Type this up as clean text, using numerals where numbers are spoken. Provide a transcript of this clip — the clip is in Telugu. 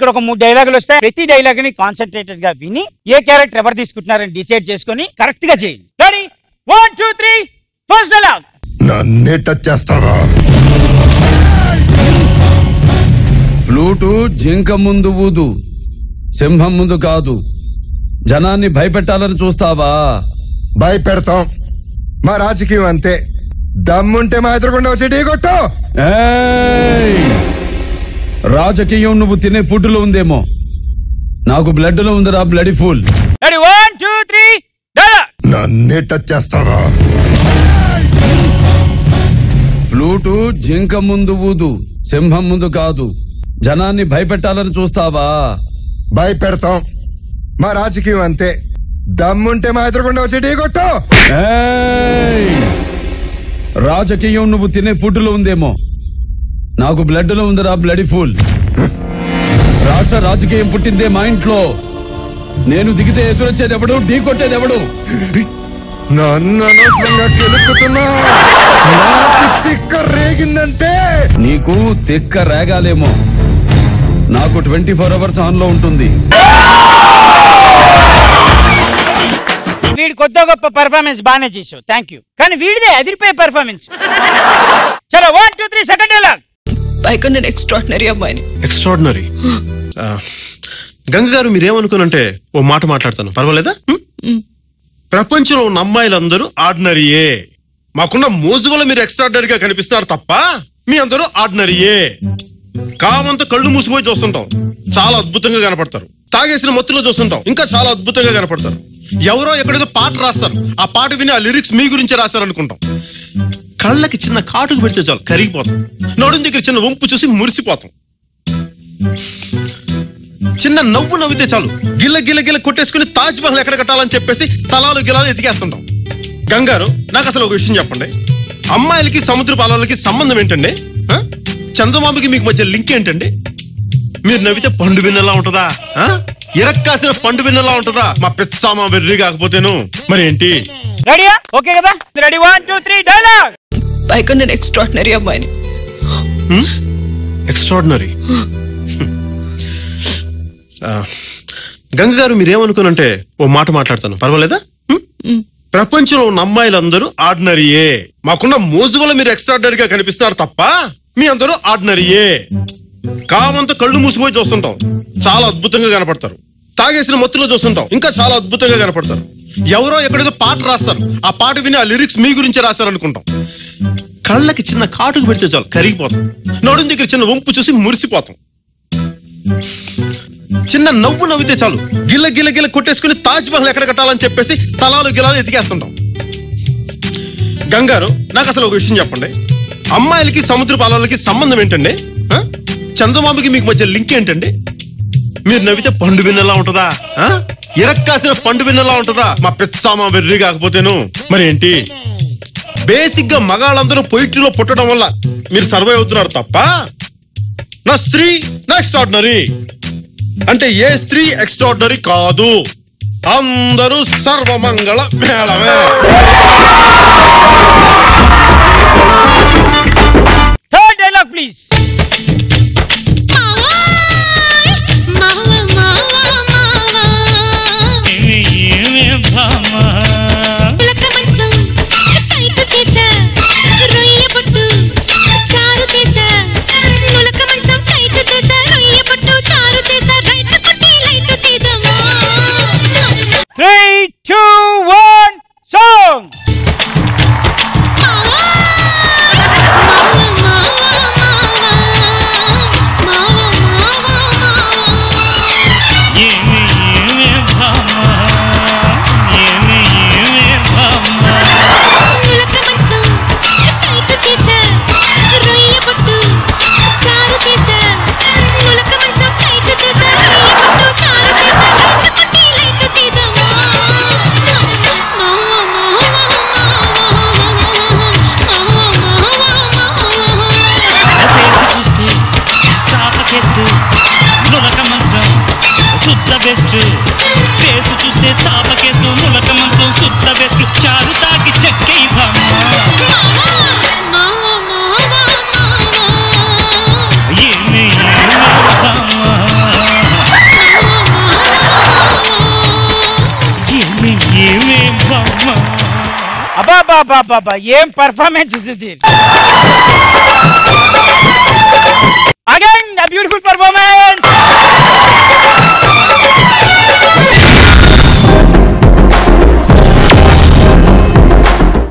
ఇక్కడ ఒక 3 డైలాగులు వస్తాయి. ప్రతి డైలాగ్ ని కాన్సన్ట్రేటెడ్ గా విని ఏ క్యారెక్టర్ ఎవరు తీసుకుంటున్నారని డిసైడ్ చేసుకుని కరెక్ట్ గా చేయండి. Ready 1 2 3 first dialogue. నన్నే టచ్ చేస్తావా? ఫ్లూటు జింక ముందు ఊదు, సింహం ముందు కాదు. జనాన్ని భయపెట్టాలని చూస్తావా? భయపెడతాం. మా రాజకీయం అంతే. దమ్ముంటే మా ఎదురుకుండా వచ్చి టీ కొట్టు. రాజకీయం నువ్వు తినే ఫుడ్ లో ఉందేమో, నాకు బ్లడ్ లో ఉందిరా బ్లడీ ఫుల్. 1 2 3 డైలాగ్. నన్నే టచ్ చేస్తావా? ఫ్లూటు జింక ముందు ఊదు, సింహం ముందు కాదు. జనాన్ని భయపెట్టాలని చూస్తావా? భయపెడతాం. మా రాజకీయం అంతే. దమ్ముంటే మా ఎదురుకుండా వచ్చి టీ కొట్టు. రాజకీయం నువ్వు తినే ఫుడ్ లో ఉందేమో, నాకు బ్లడ్ లో ఉందిరా బ్లడీ ఫుల్. రాష్ట్ర రాజకీయం పుట్టిందే మా ఇంట్లో. నేను దిగితే ఎదురొచ్చేది ఎవడు, ఢీ కొట్టేది ఎవడు? నన్ను అనవసరంగా కెలుక్కుతున్నా. తిక్క రేగిందంటే నీకు తిక్క రేగాలేమో, నాకు 24 hours ఆన్ లో ఉంటుంది. వీడి కొద్ది గొప్ప పర్ఫార్మెన్స్ బాగానే చేసావు, థ్యాంక్ యూ. కానీ వీడిదే అదిరిపోయే పర్ఫార్మెన్స్. చలో 1 2 3 సెకండ్ డైలాగ్. పైకన్నా ఎక్స్ట్రాడినరీ అమ్మాయిని. ఎక్స్ట్రాడినరీ. గంగ గారు మీరేమనుకోనంటే ఓ మాట మాట్లాడతాను, పర్వాలేదా? ప్రపంచంలో ఉన్న అమ్మాయిలందరూ ఆర్డినరీయే. మాకున్న మోజు వల్ల మీరు ఎక్స్ట్రాడినరీగా కనిపిస్తున్నారు తప్ప మీ అందరూ ఆర్డినరీయే. కామంతా కళ్ళు మూసిపోయి చూస్తుంటాం, చాలా అద్భుతంగా కనపడతారు. తాగేసిన మత్తులో చూస్తుంటాం, ఇంకా చాలా అద్భుతంగా కనపడతారు. ఎవరో ఎక్కడేదో పాట రాస్తారు, ఆ పాట విని ఆ లిరిక్స్ మీ గురించి రాశారు అనుకుంటాం. కళ్ళకి చిన్న కాటుకు పెడితే చాలు కరిగిపోతాం. నడుం దగ్గర చిన్న వంపు చూసి మురిసిపోతాం. చిన్న నవ్వు నవ్వితే చాలు గిల్ల గిల్ల గిల్ల కొట్టేసుకుని తాజ్ మహల్ ఎక్కడ కట్టాలని చెప్పేసి స్థలాలు గిలాలు ఎతికేస్తుంటాం. గంగారు, నాకు అసలు ఒక విషయం చెప్పండి. అమ్మాయిలకి సముద్ర పాలలకి సంబంధం ఏంటండి? చంద్రబాబుకి మీకు మధ్య లింక్ ఏంటండి? మీరు నవ్వితే పండు విన్నలా ఉంటుందా? ఇరక్కాసిన పండు విన్నలా ఉంటుందా? మా పిచ్చామా వెర్రి కాకపోతేను మరి ఏంటి? రెడీయా? ఓకే కదా? Ready 1 2 3 dialogue. పైకన్నా ఎక్స్ట్రాడినరీ అమ్మాయిని. ఎక్స్ట్రాడినరీ. గంగ గారు మీరేమనుకోనంటే ఓ మాట మాట్లాడతాను, పర్వాలేదా? ప్రపంచంలో ఉన్న అమ్మాయిలందరూ ఆర్డినరీయే. మాకున్న మోజు వల్ల మీరు ఎక్స్ట్రాడినరీగా కనిపిస్తున్నారు తప్ప మీ అందరూ ఆర్డినరీయే. కామంతా కళ్ళు మూసిపోయి చూస్తుంటాం, చాలా అద్భుతంగా కనపడతారు. తాగేసిన మత్తులో చూస్తుంటాం, ఇంకా చాలా అద్భుతంగా కనపడతారు. ఎవరో ఎక్కడేదో పాట రాస్తారు, ఆ పాట విని ఆ లిరిక్స్ మీ గురించి రాశారు అనుకుంటాం. కళ్ళకి చిన్న కాటుకు పెడితే చాలు కరిగిపోతాం. నడుం దగ్గర చిన్న వంపు చూసి మురిసిపోతాం. చిన్న నవ్వు నవ్వితే చాలు గిల్ల గిల్ల గిల్ల కొట్టేసుకుని తాజ్ మహల్ ఎక్కడ కట్టాలని చెప్పేసి స్థలాలు గిలాలు ఎతికేస్తుంటాం. గంగారు, నాకు అసలు ఒక విషయం చెప్పండి. అమ్మాయిలకి సముద్ర పాలలకి సంబంధం ఏంటండి? చంద్రబాబుకి మీకు మధ్య లింక్ ఏంటండి? మీరు నవ్వితే పండు విన్నలా ఉంటుందా? ఇరక్కాసిన పండు విన్నలా ఉంటుందా? మా పిచ్చామా వెర్రి కాకపోతేను మరి ఏంటి? బేసిక్ గా మగాళ్ళందరూ పొయిట్రీలో పుట్టడం వల్ల మీరు సర్వైవ్ అవుతున్నారు తప్ప నా స్త్రీ నా ఎక్స్ట్రాడినరీ అంటే ఏ స్త్రీ ఎక్స్ట్రాడినరీ కాదు. అందరూ సర్వమంగళ మేళమే. Third dialogue please. అబ్బా ఏం పర్ఫార్మెన్స్ సుధీర్. Again beautiful